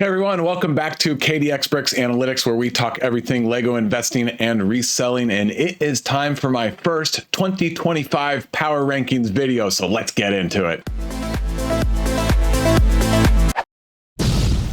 Hey everyone, welcome back to KDX Bricks Analytics, where we talk everything Lego investing and reselling. And it is time for my first 2025 Power Rankings video, so let's get into it.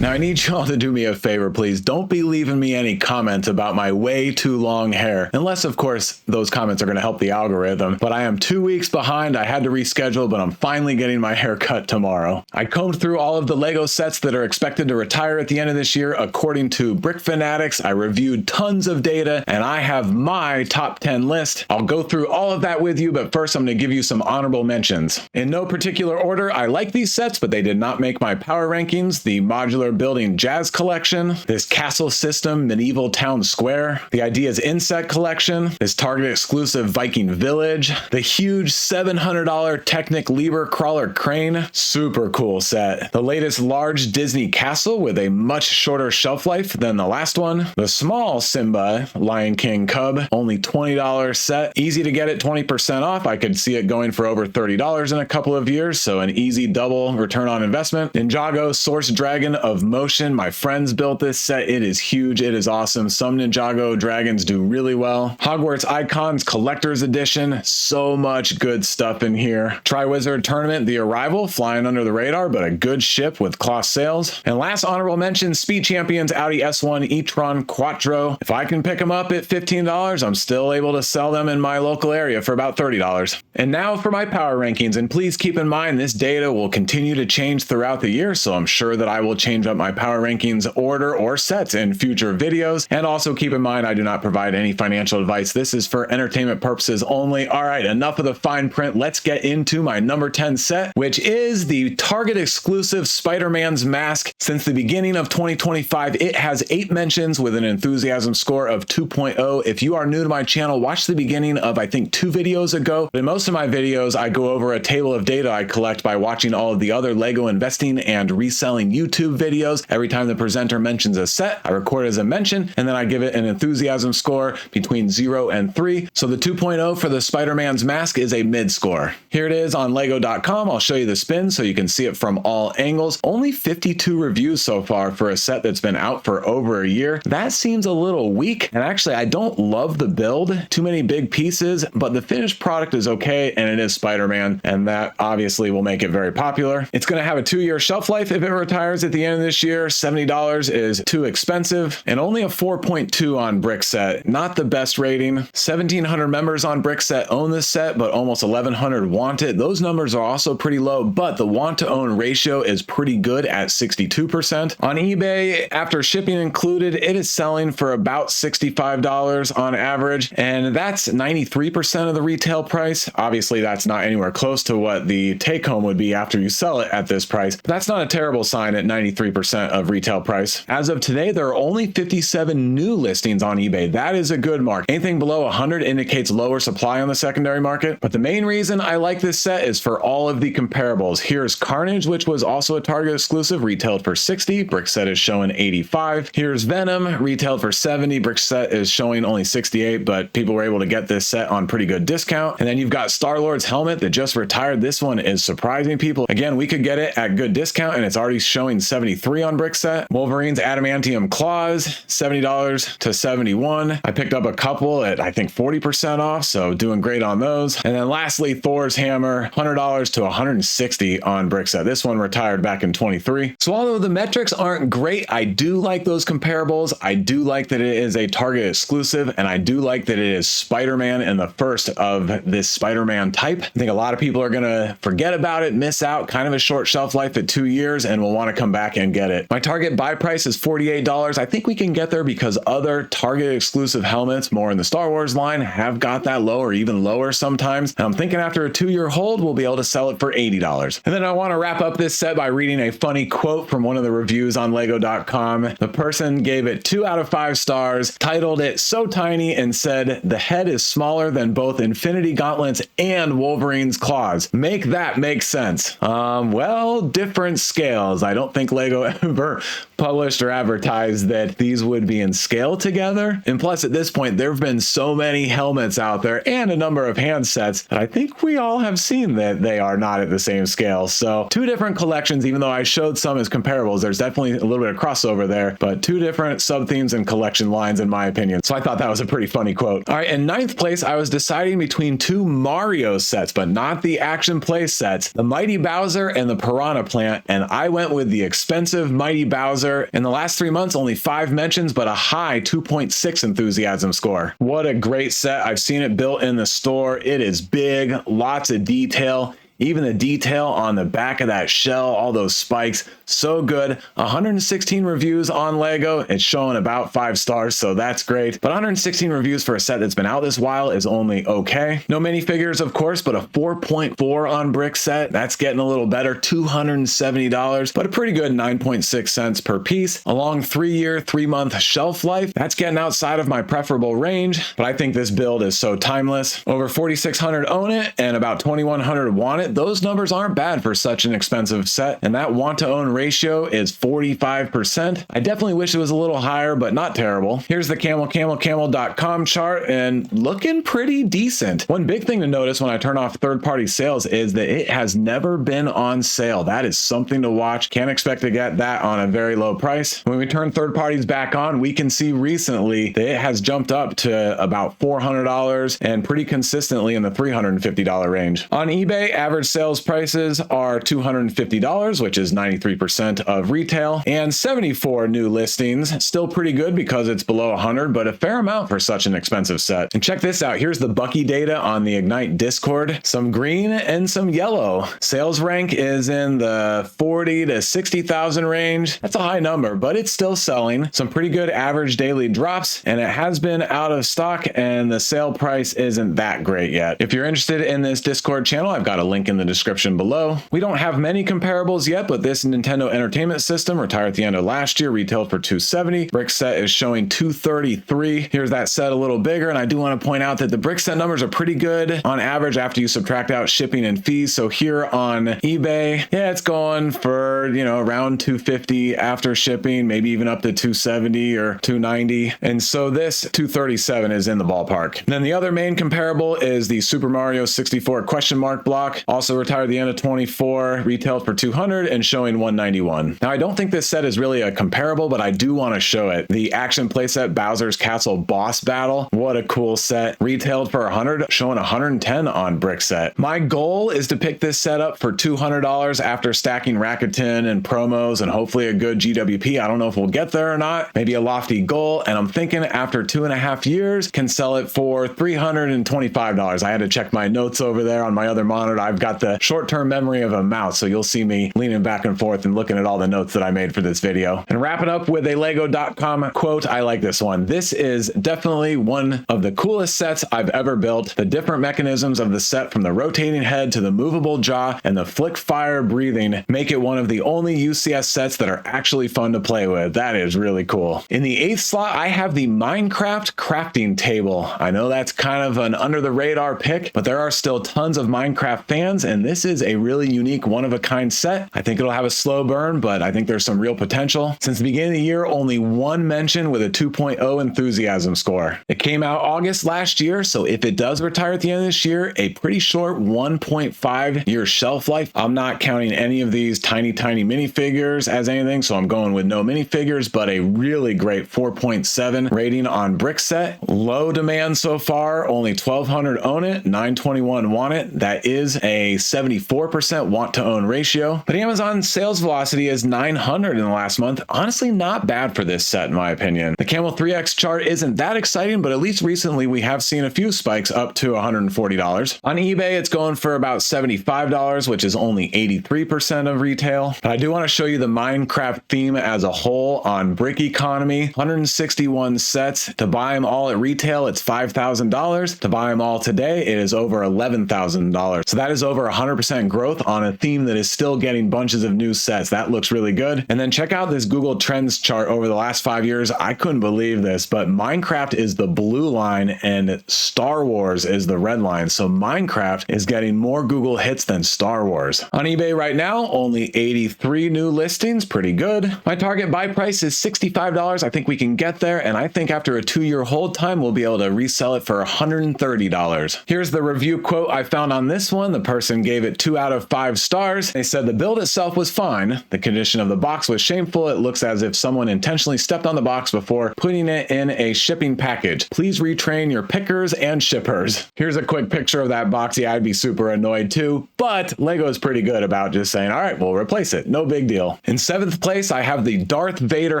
Now, I need y'all to do me a favor, please. Don't be leaving me any comments about my way too long hair. Unless, of course, those comments are going to help the algorithm. But I am 2 weeks behind. I had to reschedule, but I'm finally getting my hair cut tomorrow. I combed through all of the Lego sets that are expected to retire at the end of this year, according to Brick Fanatics. I reviewed tons of data, and I have my top 10 list. I'll go through all of that with you, but first I'm going to give you some honorable mentions. In no particular order, I like these sets, but they did not make my power rankings. The modular building jazz collection, this castle system medieval town square, the ideas inset collection, this Target exclusive Viking village, the huge $700 Technic Lieber crawler crane, super cool set, the latest large Disney castle with a much shorter shelf life than the last one, the small Simba Lion King cub, only $20 set, easy to get it 20% off. I could see it going for over $30 in a couple of years, so an easy double return on investment. Ninjago Source Dragon of Motion. My friends built this set. It is huge. It is awesome. Some Ninjago dragons do really well. Hogwarts Icons Collector's Edition. So much good stuff in here. Triwizard Tournament The Arrival, flying under the radar, but a good ship with cloth sails. And last honorable mention, Speed Champions Audi S1 e-tron Quattro. If I can pick them up at $15, I'm still able to sell them in my local area for about $30. And now for my power rankings. And please keep in mind, this data will continue to change throughout the year, so I'm sure that I will change up my power rankings order or sets in future videos. And also keep in mind, I do not provide any financial advice. This is for entertainment purposes only. All right, enough of the fine print. Let's get into my number 10 set, which is the Target exclusive Spider-Man's mask. Since the beginning of 2025, it has 8 mentions with an enthusiasm score of 2.0. If you are new to my channel, watch the beginning of, I think, 2 videos ago. But in most of my videos, I go over a table of data I collect by watching all of the other Lego investing and reselling YouTube videos. Every time the presenter mentions a set, I record it as a mention, and then I give it an enthusiasm score between 0 and 3. So the 2.0 for the Spider-Man's mask is a mid score. Here it is on lego.com. I'll show you the spin so you can see it from all angles. Only 52 reviews so far for a set that's been out for over a year. That seems a little weak, and actually I don't love the build. Too many big pieces, but the finished product is okay, and it is Spider-Man, and that obviously will make it very popular. It's going to have a 2-year shelf life if it retires at the end of this year. $70 is too expensive, and only a 4.2 on Brickset. Not the best rating. 1,700 members on Brickset own this set, but almost 1,100 want it. Those numbers are also pretty low, but the want to own ratio is pretty good at 62%. On eBay, after shipping included, it is selling for about $65 on average, and that's 93% of the retail price. Obviously, that's not anywhere close to what the take home would be after you sell it at this price, but that's not a terrible sign at 93% of retail price. As of today, there are only 57 new listings on eBay. That is a good mark. Anything below 100 indicates lower supply on the secondary market. But the main reason I like this set is for all of the comparables. Here's Carnage, which was also a Target exclusive, retailed for $60. Brickset is showing $85. Here's Venom, retailed for $70. Brickset is showing only $68, but people were able to get this set on pretty good discount. And then you've got Star-Lord's helmet that just retired. This one is surprising people. Again, we could get it at good discount, and it's already showing $73 on Brickset. Wolverine's adamantium claws, $70 to $71. I picked up a couple at, I think, 40% off, so doing great on those. And then lastly, Thor's hammer, $100 to $160 on Brickset. This one retired back in 23. So although the metrics aren't great, I do like those comparables. I do like that it is a Target exclusive, and I do like that it is Spider-Man and the first of this Spider-Man type. I think a lot of people are gonna forget about it, miss out, kind of a short shelf life at 2 years, and will want to come back and get it. My Target buy price is $48. I think we can get there because other Target exclusive helmets, more in the Star Wars line, have got that low or even lower sometimes. And I'm thinking after a 2-year hold, we'll be able to sell it for $80. And then I want to wrap up this set by reading a funny quote from one of the reviews on lego.com. The person gave it 2 out of 5 stars, titled it "So Tiny," and said, "The head is smaller than both Infinity Gauntlets and Wolverine's claws. Make that make sense." Well, different scales. I don't think Lego Lego ever published or advertised that these would be in scale together. And plus, at this point, there have been so many helmets out there and a number of handsets that I think we all have seen that they are not at the same scale. So two different collections, even though I showed some as comparables, there's definitely a little bit of crossover there, but two different sub-themes and collection lines in my opinion. So I thought that was a pretty funny quote. All right, in ninth place, I was deciding between two Mario sets, but not the action play sets, the Mighty Bowser and the Piranha Plant, and I went with the expensive Mighty Bowser. In the last 3 months, only 5 mentions, but a high 2.6 enthusiasm score. What a great set. I've seen it built in the store. It is big, lots of detail. Even the detail on the back of that shell, all those spikes, so good. 116 reviews on Lego. It's showing about 5 stars, so that's great. But 116 reviews for a set that's been out this while is only okay. No minifigures, of course, but a 4.4 on brick set. That's getting a little better, $270, but a pretty good 9.6 cents per piece. A long 3-year, 3-month shelf life. That's getting outside of my preferable range, but I think this build is so timeless. Over 4,600 own it, and about 2,100 want it. Those numbers aren't bad for such an expensive set, and that want to own ratio is 45%. I definitely wish it was a little higher, but not terrible. Here's the camel.com chart, and looking pretty decent. One big thing to notice when I turn off third-party sales is that it has never been on sale. That is something to watch. Can't expect to get that on a very low price. When we turn third parties back on, we can see recently that it has jumped up to about $400 and pretty consistently in the $350 range. On eBay, average sales prices are $250, which is 93% of retail, and 74 new listings. Still pretty good because it's below 100, but a fair amount for such an expensive set. And check this out. Here's the Bucky data on the Ignite Discord. Some green and some yellow. Sales rank is in the 40 to 60,000 range. That's a high number, but it's still selling. Some pretty good average daily drops, and it has been out of stock, and the sale price isn't that great yet. If you're interested in this Discord channel, I've got a link in the description below. We don't have many comparables yet, but this Nintendo Entertainment System, retired at the end of last year, retailed for $270. Brick set is showing $233. Here's that set a little bigger, and I do want to point out that the brick set numbers are pretty good on average after you subtract out shipping and fees. So here on eBay, yeah, it's going for, around $250 after shipping, maybe even up to $270 or $290. And so this $237 is in the ballpark. And then the other main comparable is the Super Mario 64 question mark block. Also retired at the end of 24, retailed for $200 and showing $191. Now, I don't think this set is really a comparable, but I do want to show it. The action playset Bowser's Castle Boss Battle. What a cool set. Retailed for $100, showing $110 on brick set. My goal is to pick this set up for $200 after stacking Rakuten and promos and hopefully a good GWP. I don't know if we'll get there or not. Maybe a lofty goal. And I'm thinking after 2.5 years, can sell it for $325. I had to check my notes over there on my other monitor. I've got the short-term memory of a mouse, so you'll see me leaning back and forth and looking at all the notes that I made for this video. And wrap it up with a Lego.com quote. I like this one. This is definitely one of the coolest sets I've ever built. The different mechanisms of the set, from the rotating head to the movable jaw and the flick fire breathing, make it one of the only UCS sets that are actually fun to play with. That is really cool. In the 8th slot, I have the Minecraft crafting table. I know that's kind of an under the radar pick, but there are still tons of Minecraft fans, and this is a really unique, one-of-a-kind set. I think it'll have a slow burn, but I think there's some real potential. Since the beginning of the year, only one mention with a 2.0 enthusiasm score. It came out August last year, so if it does retire at the end of this year, a pretty short 1.5-year shelf life. I'm not counting any of these tiny minifigures as anything, so I'm going with no minifigures, but a really great 4.7 rating on brick set. Low demand so far, only 1,200 own it, 921 want it. That is a 74% want to own ratio, but Amazon sales velocity is 900 in the last month. Honestly, not bad for this set in my opinion. The Camel 3X chart isn't that exciting, but at least recently we have seen a few spikes up to $140. On eBay, it's going for about $75, which is only 83% of retail. But I do want to show you the Minecraft theme as a whole on Brick Economy. 161 sets. To buy them all at retail, it's $5,000. To buy them all today, it is over $11,000. So that is over 100% growth on a theme that is still getting bunches of new sets. That looks really good. And then check out this Google Trends chart over the last 5 years. I couldn't believe this, but Minecraft is the blue line and Star Wars is the red line. So Minecraft is getting more Google hits than Star Wars. On eBay right now, only 83 new listings, pretty good. My target buy price is $65. I think we can get there, and I think after a 2-year hold time, we'll be able to resell it for $130. Here's the review quote I found on this one. The person gave it 2 out of 5 stars. They said the build itself was fine. The condition of the box was shameful. It looks as if someone intentionally stepped on the box before putting it in a shipping package. Please retrain your pickers and shippers. Here's a quick picture of that box. Yeah, I'd be super annoyed too, but Lego is pretty good about just saying, all right, we'll replace it. No big deal. In 7th place, I have the Darth Vader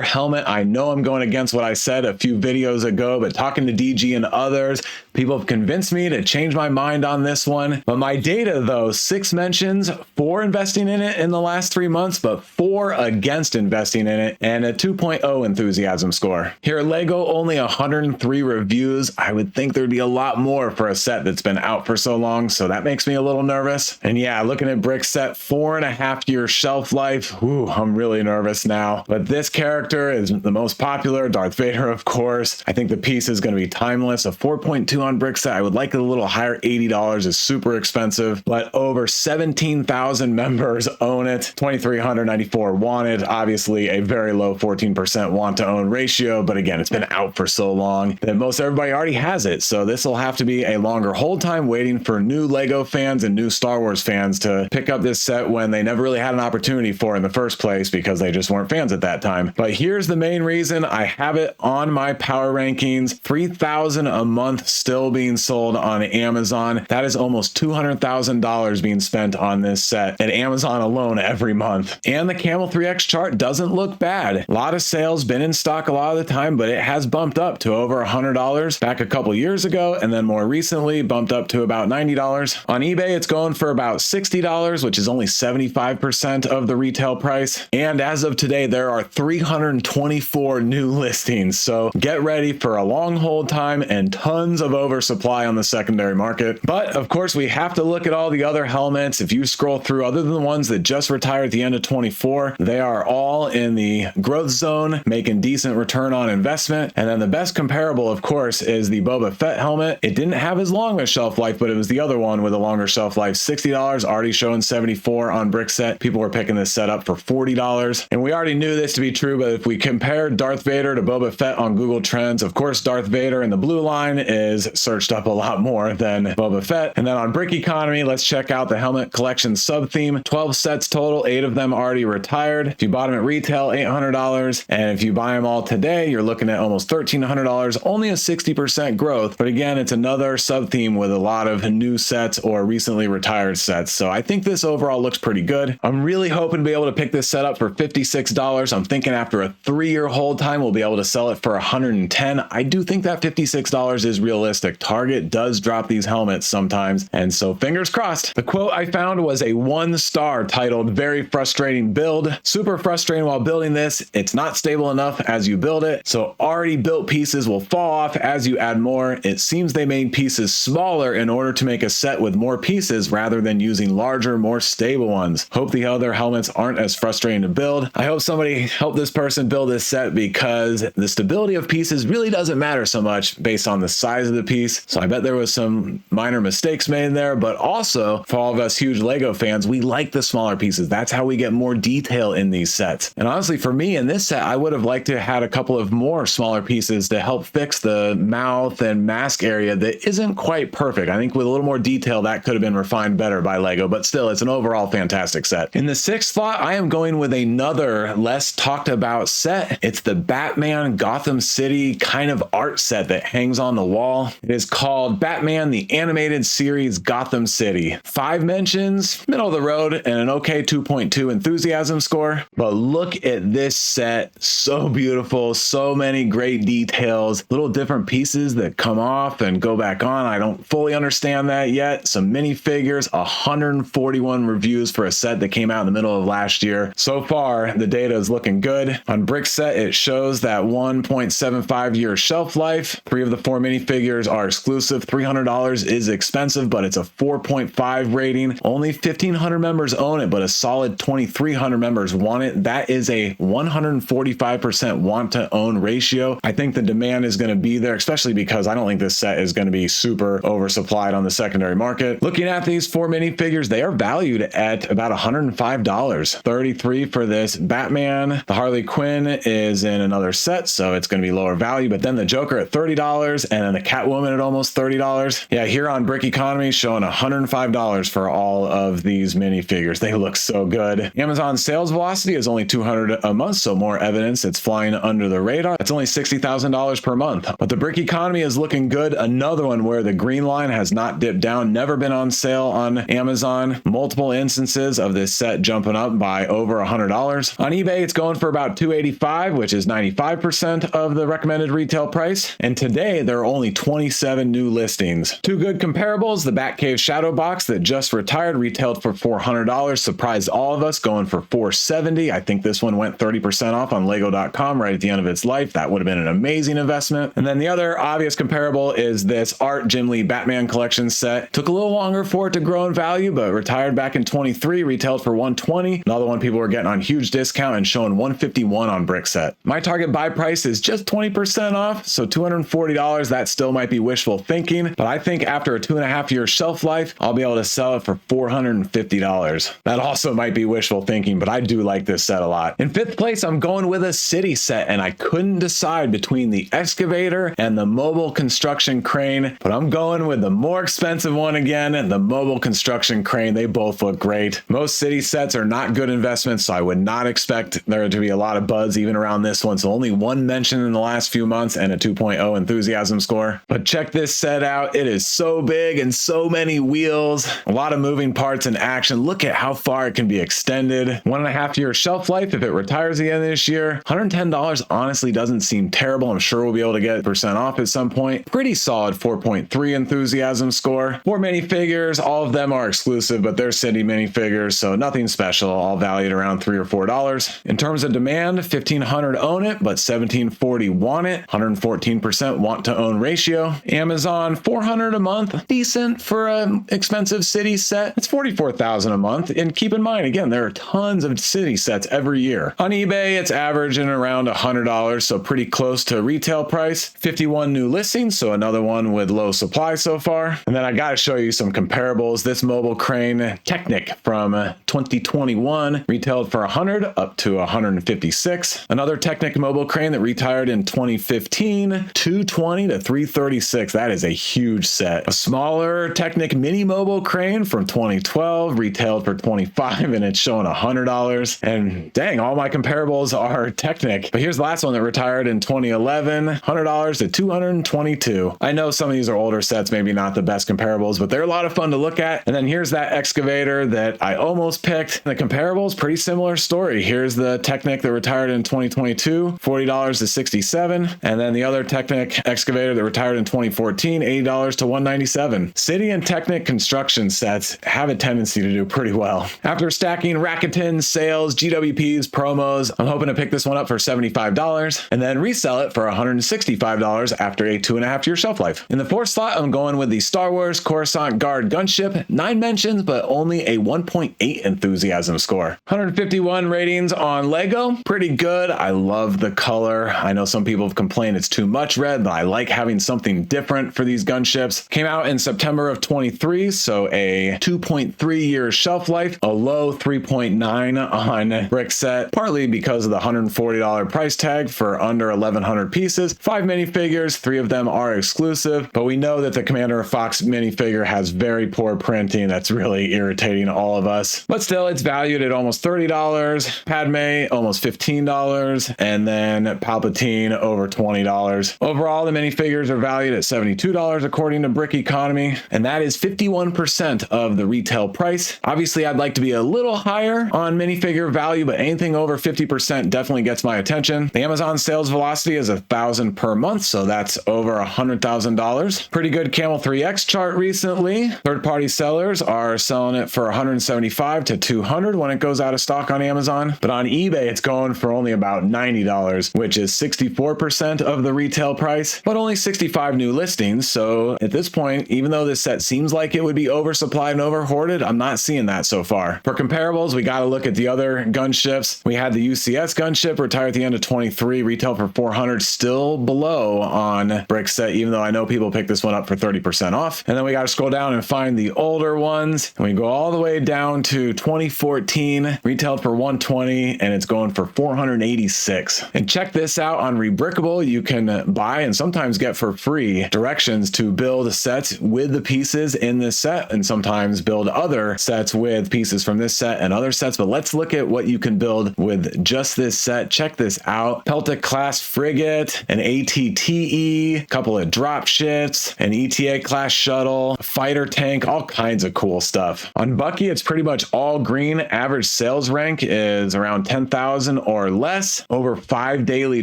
helmet. I know I'm going against what I said a few videos ago, but talking to DG and others, people have convinced me to change my mind on this one. But my data though, 6 mentions for investing in it in the last 3 months, but 4 against investing in it, and a 2.0 enthusiasm score. Here at Lego, only 103 reviews. I would think there'd be a lot more for a set that's been out for so long, so that makes me a little nervous. And yeah, looking at Brick set, 4.5-year shelf life. Ooh, I'm really nervous now. But this character is the most popular, Darth Vader, of course. I think the piece is going to be timeless. A 4.2 on Brick set. I would like it a little higher. $80 is super expensive, but over 17,000 members own it. 2,394 wanted. Obviously, a very low 14% want to own ratio, but again, it's been out for so long that most everybody already has it. So this will have to be a longer hold time waiting for new Lego fans and new Star Wars fans to pick up this set when they never really had an opportunity for in the first place because they just weren't fans at that time. But here's the main reason I have it on my power rankings. 3,000 a month still being sold on Amazon. That is almost $200,000 being spent on this set at Amazon alone every month. And the Camel 3X chart doesn't look bad. A lot of sales, been in stock a lot of the time, but it has bumped up to over $100 back a couple years ago, and then more recently bumped up to about $90. On eBay, it's going for about $60, which is only 75% of the retail price. And as of today, there are 324 new listings. So get ready for a long hold time and tons of oversupply on the secondary market. But of course, we have to look at all the other helmets. If you scroll through, other than the ones that just retired at the end of 24, they are all in the growth zone, making decent return on investment. And then the best comparable, of course, is the Boba Fett helmet. It didn't have as long a shelf life, but it was the other one with a longer shelf life. $60, already showing 74 on Brickset. People were picking this set up for $40. And we already knew this to be true, but if we compare Darth Vader to Boba Fett on Google Trends, of course, Darth Vader in the blue line is searched up a lot more than Boba Fett. And then on Brick Economy, let's check out the helmet collection sub-theme. 12 sets total, 8 of them already retired. If you bought them at retail, $800. And if you buy them all today, you're looking at almost $1,300, only a 60% growth. But again, it's another sub-theme with a lot of new sets or recently retired sets. So I think this overall looks pretty good. I'm really hoping to be able to pick this set up for $56. I'm thinking after a 3-year hold time, we'll be able to sell it for $110. I do think that $56 is realistic. Target does drop these helmets sometimes, and so fingers crossed. The quote I found was a 1-star titled "Very frustrating build. Super frustrating while building this. It's not stable enough as you build it, so already built pieces will fall off as you add more. It seems they made pieces smaller in order to make a set with more pieces rather than using larger, more stable ones. Hope the other helmets aren't as frustrating to build." I hope somebody helped this person build this set because the stability of pieces really doesn't matter so much based on the size of the piece. So I bet there was some minor mistakes made there, but also for all of us huge Lego fans, we like the smaller pieces. That's how we get more detail in these sets. And honestly, for me in this set, I would have liked to have had a couple of more smaller pieces to help fix the mouth and mask area that isn't quite perfect. I think with a little more detail, that could have been refined better by Lego, but still, it's an overall fantastic set. In the 6th slot, I am going with another less talked about set. It's the Batman Gotham City kind of art set that hangs on the wall. It is called Batman the Animated Series Gotham City. 5 mentions, middle of the road, and an okay 2.2 enthusiasm score. But look at this set. So beautiful. So many great details. Little different pieces that come off and go back on. I don't fully understand that yet. Some minifigures, 141 reviews for a set that came out in the middle of last year. So far, the data is looking good. On Brickset, it shows that 1.75-year shelf life. 3 of the 4 minifigures are exclusive. $300 is expensive, but it's a 4.5 rating. Only 1,500 members own it, but a solid 2,300 members want it. That is a 145% want to own ratio. I think the demand is going to be there, especially because I don't think this set is going to be super oversupplied on the secondary market. Looking at these 4 minifigures, they are valued at about $105. $33 for this Batman. The Harley Quinn is in another set, so it's going to be lower value, but then the Joker at $30 and then the Catwoman at almost $30. Yeah, here on Brick Economy showing $105 for all of these minifigures. They look so good. Amazon sales velocity is only 200 a month, so more evidence it's flying under the radar. It's only $60,000 per month, but the Brick Economy is looking good. Another one where the green line has not dipped down, never been on sale on Amazon. Multiple instances of this set jumping up by over $100. On eBay, it's going for about $285, which is 95% of the recommended retail price. And today, there are only 27 new listings. Two good comparables, the Batcave Shadow Box that just retired retailed for $400, surprised all of us, going for $470. I think this one went 30% off on lego.com right at the end of its life. That would have been an amazing investment. And then the other obvious comparable is this Art Jim Lee Batman Collection set. Took a little longer for it to grow in value, but retired back in 23, retailed for $120. Another one people were getting on huge discount and showing $151 on Brickset. My target buy price is just 20% off, so $240. That still might be wishful thinking, but I think after a 2.5 year shelf life, I'll be able to sell it for $450. That also might be wishful thinking, but I do like this set a lot. In 5th place, I'm going with a city set, and I couldn't decide between the excavator and the mobile construction crane, but I'm going with the more expensive one again, and the mobile construction crane. They both look great. Most city sets are not good investments, so I would not expect there to be a lot of buzz even around this one. So only one mention in the last few months and a 2.0 enthusiasm score. But check this set out. It is so big and so many wheels, a lot of moving parts and action. Look at how far it can be extended. 1.5 year shelf life if it retires again this year. $110 honestly doesn't seem terrible. I'm sure we'll be able to get % off at some point. Pretty solid 4.3 enthusiasm score. 4 minifigures, all of them are exclusive, but they're city minifigures, so nothing special, all valued around $3 or $4. In terms of demand, 1,500 own it, but 1,740 want it. 114% want to own ratio. Amazon, $400 a month. Decent for an expensive city set. It's $44,000 a month. And keep in mind, again, there are tons of city sets every year. On eBay, it's averaging around $100, so pretty close to retail price. 51 new listings, so another one with low supply so far. And then I got to show you some comparables. This mobile crane, Technic from 2021, retailed for $100 up to $156. Another Technic mobile crane that retired in 2015, $220 to $336. That is a huge set. A smaller Technic mini mobile crane from 2012 retailed for $25, and it's showing $100. And dang, all my comparables are Technic. But here's the last one that retired in 2011, $100 to $222. I know some of these are older sets, maybe not the best comparables, but they're a lot of fun to look at. And then here's that excavator that I almost picked. The comparables, pretty similar story. Here's the Technic that retired in 2022, $40 to $67. And then the other Technic excavator that retired in 2014, $80 to $197. City and Technic construction sets have a tendency to do pretty well. After stacking Rakuten, sales, GWPs, promos, I'm hoping to pick this one up for $75 and then resell it for $165 after a 2.5 year shelf life. In the 4th slot, I'm going with the Star Wars Coruscant Guard gunship. 9 mentions, but only a 1.8 enthusiasm score. 151 ratings on Lego. Pretty good. I love the color. I know some people have complained it's too much red, but I like having something different for these gunships. Came out in September of 23, so a 2.3 year shelf life, a low 3.9 on Brickset, partly because of the $140 price tag for under 1,100 pieces. 5 minifigures, 3 of them are exclusive, but we know that the Commander of Fox minifigure has very poor printing. That's really irritating all of us. But still, it's valued at almost $30. Padme, almost $15. And then Palpatine, over $20. Overall, the minifigures are valued at $72 according to Brick Economy, and that is 51% of the retail price. Obviously, I'd like to be a little higher on minifigure value, but anything over 50% definitely gets my attention. The Amazon sales velocity is 1,000 per month, so that's over $100,000. Pretty good Camel 3X chart recently. Third-party sellers are selling it for $175 to $200 when it goes out of stock on Amazon, but on eBay, it's going for only about $90, which is 64% of the retail price, but only 65 new listings. So at this point, even though this set seems like it would be oversupplied and overhoarded, I'm not seeing that so far. For comparables, we got to look at the other gunships. We had the UCS gunship retired at the end of 23, retail for $400, still below on Brickset, even though I know people picked this one up for 30% off. And then we got to scroll down and find the older ones. And we go all the way down to 2014, retailed for $120, and it's going for $486. And check this out on Rebrickable. You can buy and sometimes get for free directions to build sets with the pieces in this set, and sometimes build other sets with pieces from this set and other sets. But let's look at what you can build with just this set. Check this out. Peltic class frigate, an ATTE, a couple of drop ships, an ETA class shuttle, a fighter tank, all kinds of cool stuff. On Bucky, it's pretty much all green. Average sales rank is around 10,000 or less, over 5 daily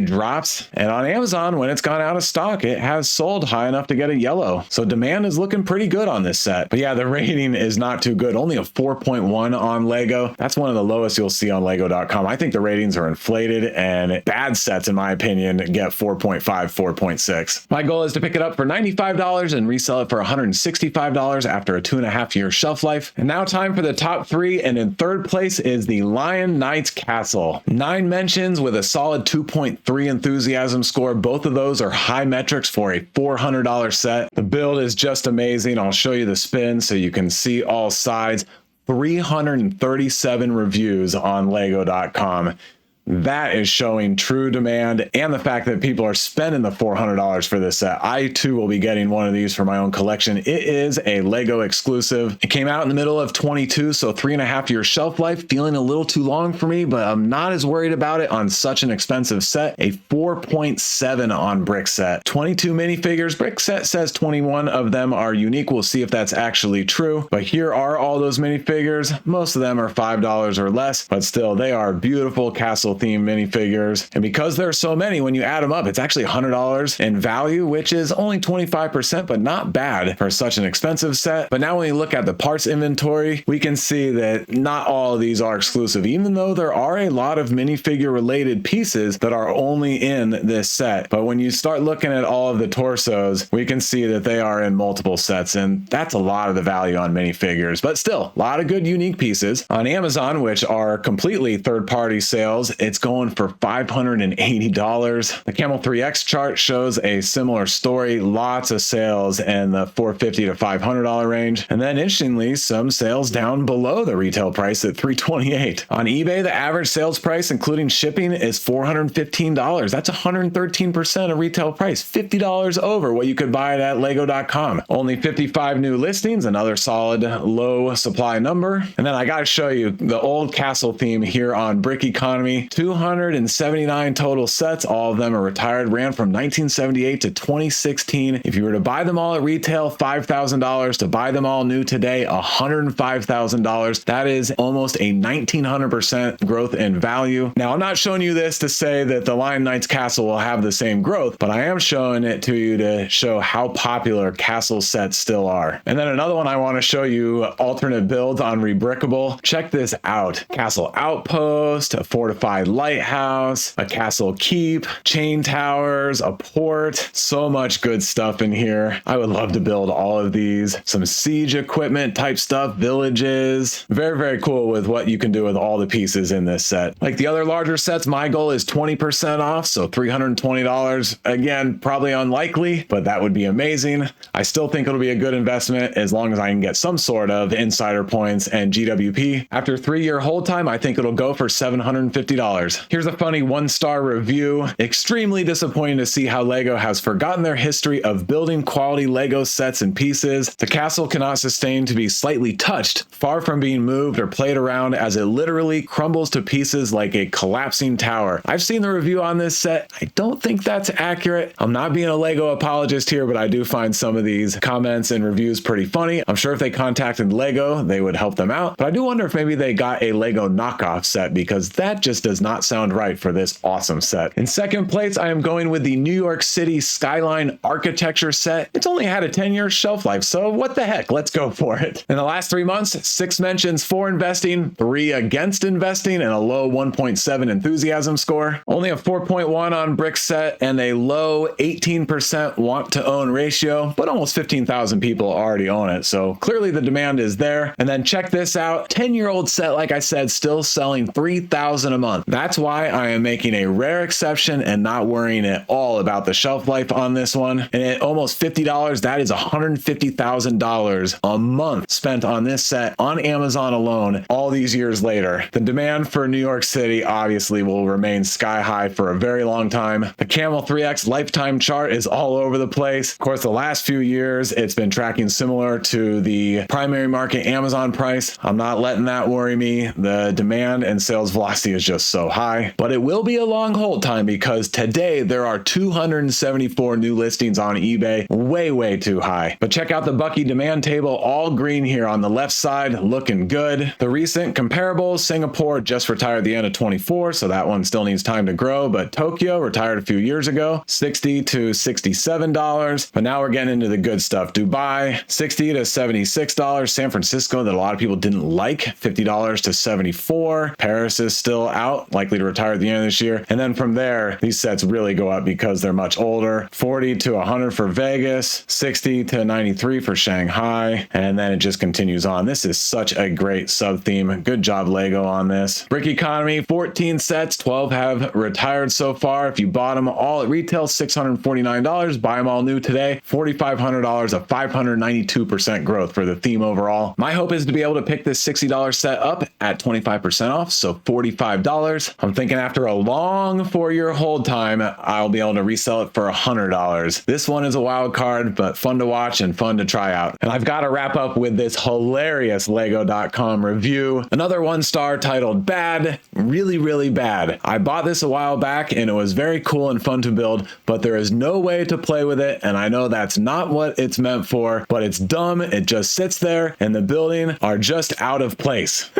drops. And on Amazon, when it's gone out of stock, it has sold high enough to get a yellow. So demand is looking pretty good on this set. But yeah, the rating is not too good. Only a 4.1 on Lego. That's one of the lowest you'll see on lego.com. I think the ratings are inflated, and bad sets, in my opinion, get 4.5, 4.6. My goal is to pick it up for $95 and resell it for $165 after a 2.5-year shelf life. And now time for the top 3, and in third place is the Lion Knights Castle. 9 mentions with a solid 2.3 enthusiasm score. Both of those are high metrics for a $400 set. The build is just amazing. I'll show you the spin so you can see all sides. 337 reviews on lego.com. That is showing true demand, and the fact that people are spending the $400 for this set. I too will be getting one of these for my own collection. It is a Lego exclusive. It came out in the middle of 22, so 3.5-year shelf life. Feeling a little too long for me, but I'm not as worried about it on such an expensive set. A 4.7 on Brickset. 22 minifigures. Brickset says 21 of them are unique. We'll see if that's actually true. But here are all those minifigures. Most of them are $5 or less, but still, they are beautiful castle theme minifigures. And because there are so many, when you add them up, it's actually $100 in value, which is only 25%, but not bad for such an expensive set. But now when you look at the parts inventory, we can see that not all of these are exclusive, even though there are a lot of minifigure related pieces that are only in this set. But when you start looking at all of the torsos, we can see that they are in multiple sets, and that's a lot of the value on minifigures. But still, a lot of good unique pieces. On Amazon, which are completely third-party sales, it's going for $580. The Camel 3X chart shows a similar story. Lots of sales in the $450 to $500 range. And then interestingly, some sales down below the retail price at $328. On eBay, the average sales price, including shipping, is $415. That's 113% of retail price, $50 over what you could buy it at lego.com. Only 55 new listings, another solid low supply number. And then I got to show you the old castle theme here on Brick Economy. 279 total sets. All of them are retired, ran from 1978 to 2016. If you were to buy them all at retail, $5,000. To buy them all new today, $105,000. That is almost a 1,900% growth in value. Now, I'm not showing you this to say that the Lion Knights Castle will have the same growth, but I am showing it to you to show how popular castle sets still are. And then another one I want to show you, alternate builds on Rebrickable. Check this out. Castle Outpost, a fortified lighthouse, a castle keep, chain towers, a port. So much good stuff in here. I would love to build all of these. Some siege equipment type stuff, villages. Very, very cool with what you can do with all the pieces in this set. Like the other larger sets, my goal is 20% off, so $320. Again, probably unlikely, but that would be amazing. I still think it'll be a good investment as long as I can get some sort of insider points and GWP. After a 3-year hold time, I think it'll go for $750. Here's a funny 1-star review. Extremely disappointing to see how Lego has forgotten their history of building quality Lego sets and pieces. The castle cannot sustain to be slightly touched, far from being moved or played around, as it literally crumbles to pieces like a collapsing tower. I've seen the review on this set. I don't think that's accurate. I'm not being a Lego apologist here, but I do find some of these comments and reviews pretty funny. I'm sure if they contacted Lego, they would help them out. But I do wonder if maybe they got a Lego knockoff set, because that just does does not sound right for this awesome set. In second place, I am going with the New York City Skyline Architecture set. It's only had a 10-year shelf life, so what the heck? Let's go for it. In the last 3 months, 6 mentions for investing, 3 against investing, and a low 1.7 enthusiasm score. Only a 4.1 on Bricks set and a low 18% want to own ratio, but almost 15,000 people already own it, so clearly the demand is there. And then check this out, 10-year-old set, like I said, still selling $3,000 a month. That's why I am making a rare exception and not worrying at all about the shelf life on this one. And at almost $50, that is $150,000 a month spent on this set on Amazon alone all these years later. The demand for New York City obviously will remain sky high for a very long time. The Camel 3X lifetime chart is all over the place. Of course, the last few years, it's been tracking similar to the primary market Amazon price. I'm not letting that worry me. The demand and sales velocity is just so high, but it will be a long hold time because today there are 274 new listings on eBay, way too high. But check out the Bucky demand table, all green here on the left side, looking good. The recent comparables, Singapore just retired the end of 24, so that one still needs time to grow, but Tokyo retired a few years ago, $60 to $67, but now we're getting into the good stuff. Dubai, $60 to $76, San Francisco, that a lot of people didn't like, $50 to $74, Paris is still out, likely to retire at the end of this year, and then from there, these sets really go up because they're much older, $40 to $100 for Vegas, $60 to $93 for Shanghai, and then it just continues on. This is such a great sub-theme. Good job, Lego, on this. Brick Economy, 14 sets, 12 have retired so far. If you bought them all at retail, $649, buy them all new today, $4,500, a 592% growth for the theme overall. My hope is to be able to pick this $60 set up at 25% off, so $45. I'm thinking after a long 4-year hold time, I'll be able to resell it for $100. This one is a wild card, but fun to watch and fun to try out. And I've got to wrap up with this hilarious Lego.com review. Another 1-star titled Bad, really bad. I bought this a while back and it was very cool and fun to build, but there is no way to play with it. And I know that's not what it's meant for, but it's dumb. It just sits there and the building are just out of place.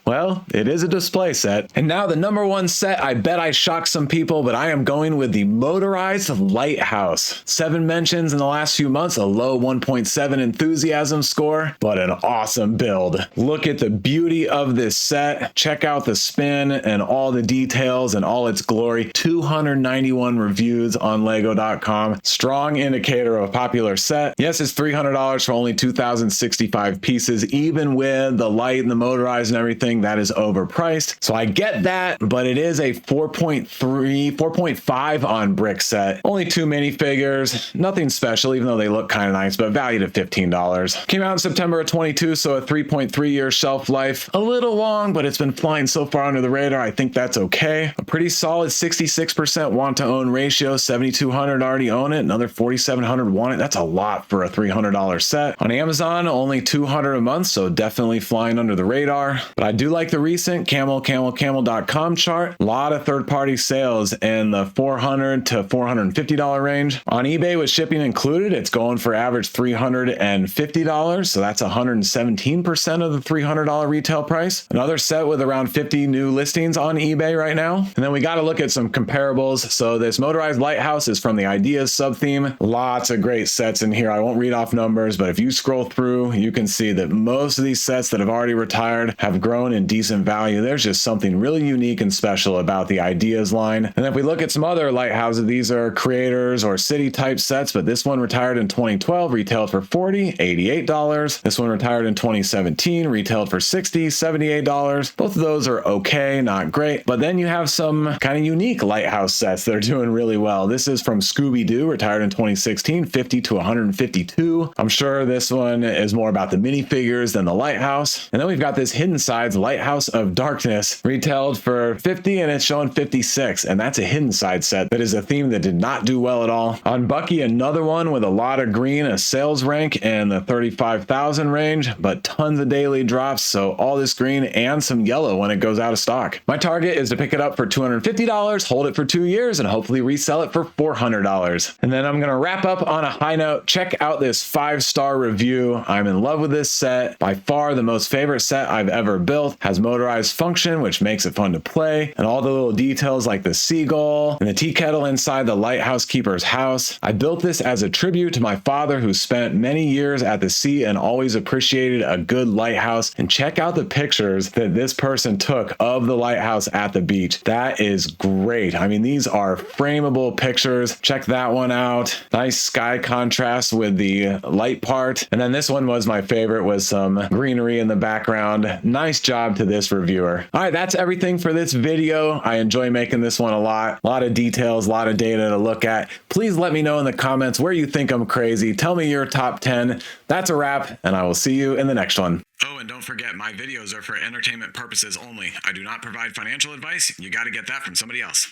Well, it is a display set. And now the number 1 set, I bet I shocked some people, but I am going with the motorized lighthouse. 7 mentions in the last few months, a low 1.7 enthusiasm score, but an awesome build. Look at the beauty of this set. Check out the spin and all the details and all its glory. 291 reviews on Lego.com. Strong indicator of a popular set. Yes, it's $300 for only 2,065 pieces. Even with the light and the motorized and everything, that is overpriced. So I get that, but it is a 4.5 on brick set. Only 2 minifigures. Nothing special, even though they look kind of nice, but valued at $15. Came out in September of 22, so a 3.3-year shelf life. A little long, but it's been flying so far under the radar, I think that's okay. A pretty solid 66% want to own ratio, 7,200 already own it, another 4,700 want it. That's a lot for a $300 set. On Amazon, only 200 a month, so definitely flying under the radar. But I do like the recent camel.com chart. A lot of third-party sales in the $400 to $450 range. On eBay with shipping included, it's going for average $350, so that's 117% of the $300 retail price. Another set with around 50 new listings on eBay right now. And then we got to look at some comparables. So this motorized lighthouse is from the Ideas sub-theme. Lots of great sets in here. I won't read off numbers, but if you scroll through, you can see that most of these sets that have already retired have grown in decent value. There's just something really unique and special about the Ideas line. And if we look at some other lighthouses, these are creators or city type sets, but this one retired in 2012, retailed for $40, $88. This one retired in 2017, retailed for $60, $78. Both of those are okay, not great. But then you have some kind of unique lighthouse sets that are doing really well. This is from Scooby-Doo, retired in 2016, $50 to $152. I'm sure this one is more about the minifigures than the lighthouse. And then we've got this Hidden Sides Lighthouse of Darkness, retailed for $50 and it's showing $56. And that's a Hidden Side set that is a theme that did not do well at all. On Bucky, another one with a lot of green, a sales rank in the 35,000 range, but tons of daily drops. So all this green and some yellow when it goes out of stock. My target is to pick it up for $250, hold it for 2 years, and hopefully resell it for $400. And then I'm going to wrap up on a high note. Check out this 5-star review. I'm in love with this set. By far the most favorite set I've ever built, has motorized function, which makes it fun to play, and all the little details like the seagull and the tea kettle inside the lighthouse keeper's house. I built this as a tribute to my father, who spent many years at the sea and always appreciated a good lighthouse. And check out the pictures that this person took of the lighthouse at the beach. That is great. I mean, these are frameable pictures. Check that one out. Nice sky contrast with the light part. And then this one was my favorite, with some greenery in the background. Nice job to this reviewer. All right, that's everything for this video. I enjoy making this one a lot of details, a lot of data to look at. Please let me know in the comments where you think I'm crazy. Tell me your top 10. That's a wrap, and I will see you in the next one. Oh, and don't forget, my videos are for entertainment purposes only. I do not provide financial advice. You got to get that from somebody else.